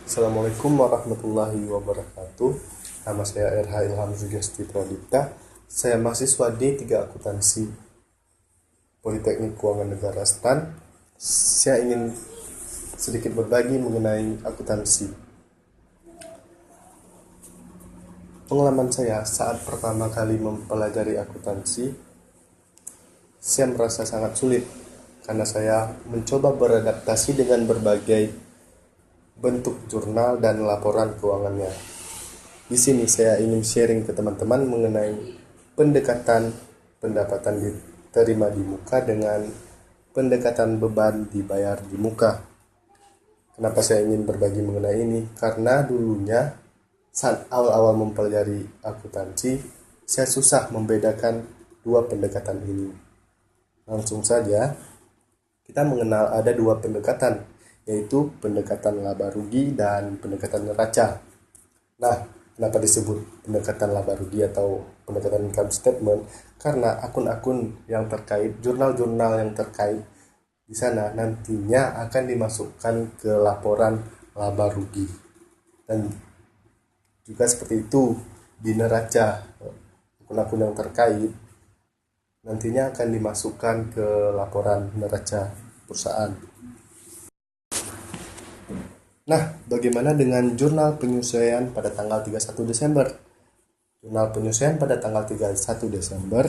Assalamualaikum warahmatullahi wabarakatuh. Nama saya RH Ilham Zugesti Pradipta. Saya mahasiswa D3 Akuntansi Politeknik Keuangan Negara STAN. Saya ingin sedikit berbagi mengenai akuntansi. Pengalaman saya saat pertama kali mempelajari akuntansi, saya merasa sangat sulit karena saya mencoba beradaptasi dengan berbagai bentuk jurnal dan laporan keuangannya. Di sini saya ingin sharing ke teman-teman mengenai pendekatan pendapatan diterima di muka dengan pendekatan beban dibayar di muka. Kenapa saya ingin berbagi mengenai ini? Karena dulunya saat awal-awal mempelajari akuntansi, saya susah membedakan dua pendekatan ini. Langsung saja, kita mengenal ada dua pendekatan, yaitu pendekatan laba rugi dan pendekatan neraca. Nah, kenapa disebut pendekatan laba rugi atau pendekatan income statement? Karena akun-akun yang terkait, jurnal-jurnal yang terkait di sana nantinya akan dimasukkan ke laporan laba rugi. Dan juga seperti itu di neraca, akun-akun yang terkait nantinya akan dimasukkan ke laporan neraca perusahaan. Nah, bagaimana dengan jurnal penyesuaian pada tanggal 31 Desember? Jurnal penyesuaian pada tanggal 31 Desember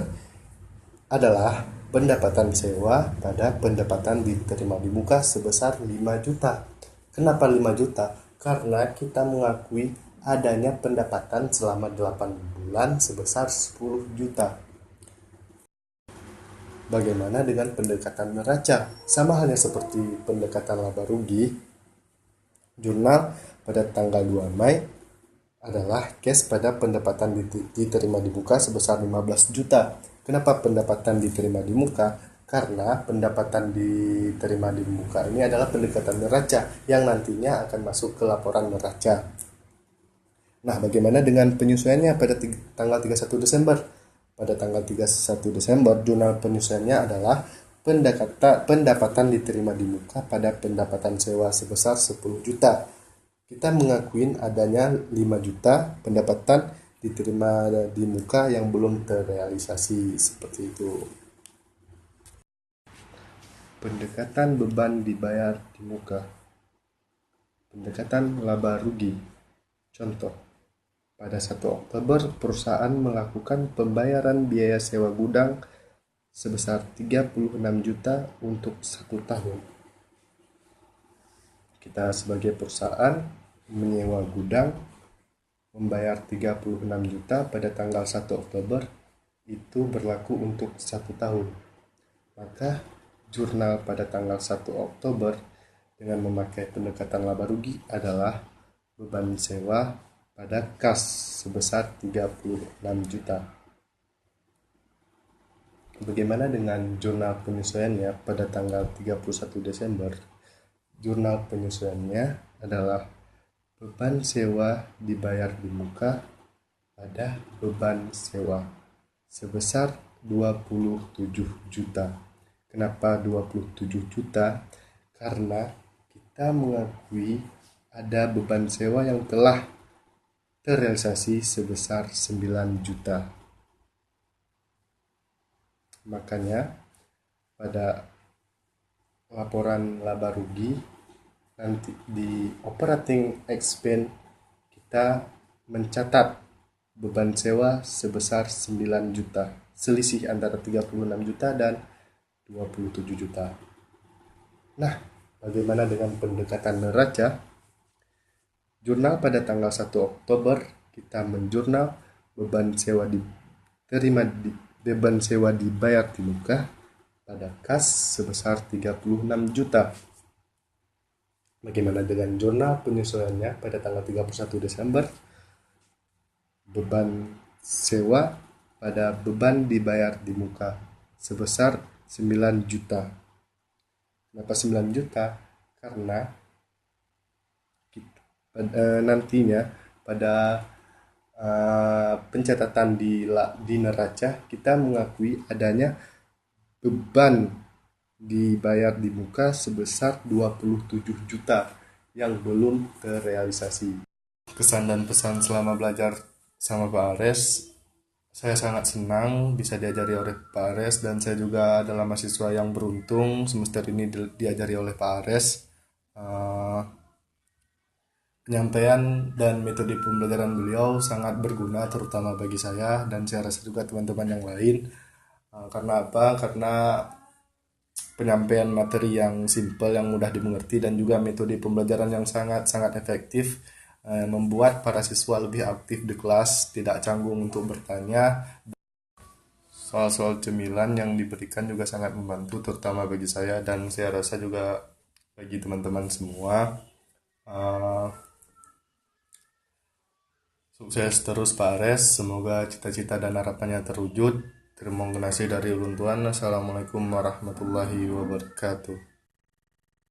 adalah pendapatan sewa pada pendapatan diterima di muka sebesar 5 juta. Kenapa 5 juta? Karena kita mengakui adanya pendapatan selama 8 bulan sebesar 10 juta. Bagaimana dengan pendekatan neraca? Sama halnya seperti pendekatan laba rugi, jurnal pada tanggal 2 Mei adalah cash pada pendapatan diterima di muka sebesar 15 juta. Kenapa pendapatan diterima di muka? Karena pendapatan diterima di muka ini adalah pendekatan neraca yang nantinya akan masuk ke laporan neraca. Nah, bagaimana dengan penyesuaiannya pada tanggal 31 Desember? Pada tanggal 31 Desember, jurnal penyesuaiannya adalah pendapatan diterima di muka pada pendapatan sewa sebesar 10 juta. Kita mengakuin adanya 5 juta pendapatan diterima di muka yang belum terrealisasi seperti itu. Pendekatan beban dibayar di muka. Pendekatan laba rugi. Contoh, pada 1 Oktober perusahaan melakukan pembayaran biaya sewa gudang sebesar 36 juta untuk 1 tahun. Kita sebagai perusahaan menyewa gudang membayar 36 juta pada tanggal 1 Oktober, itu berlaku untuk 1 tahun. Maka jurnal pada tanggal 1 Oktober dengan memakai pendekatan laba rugi adalah beban sewa pada kas sebesar 36 juta. Bagaimana dengan jurnal penyesuaiannya pada tanggal 31 Desember? Jurnal penyesuaiannya adalah beban sewa dibayar di muka pada beban sewa sebesar 27 juta. Kenapa 27 juta? Karena kita mengakui ada beban sewa yang telah terrealisasi sebesar 9 juta. Makanya pada laporan laba rugi nanti di operating expense kita mencatat beban sewa sebesar 9 juta, selisih antara 36 juta dan 27 juta. Nah, bagaimana dengan pendekatan neraca? Jurnal pada tanggal 1 Oktober kita menjurnal beban sewa dibayar di muka pada kas sebesar 36 juta. Bagaimana dengan jurnal penyesuaiannya pada tanggal 31 Desember? Beban sewa pada beban dibayar di muka sebesar 9 juta. Kenapa 9 juta? Karena nantinya pada pencatatan di neraca kita mengakui adanya beban dibayar di muka sebesar 27 juta. yang belum terrealisasi. Kesan dan pesan selama belajar sama Pak Ares, saya sangat senang bisa diajari oleh Pak Ares, dan saya juga adalah mahasiswa yang beruntung semester ini diajari oleh Pak Ares. Eh, Penyampaian dan metode pembelajaran beliau sangat berguna terutama bagi saya, dan saya rasa juga teman-teman yang lain. Karena apa? Karena penyampaian materi yang simpel, yang mudah dimengerti, dan juga metode pembelajaran yang sangat-sangat efektif membuat para siswa lebih aktif di kelas, tidak canggung untuk bertanya. Soal-soal cemilan yang diberikan juga sangat membantu terutama bagi saya, dan saya rasa juga bagi teman-teman semua. Uh, Sukses terus Pak Ares, semoga cita-cita dan harapannya terwujud. Terima kasih dari ulun Tuhan. Assalamualaikum warahmatullahi wabarakatuh.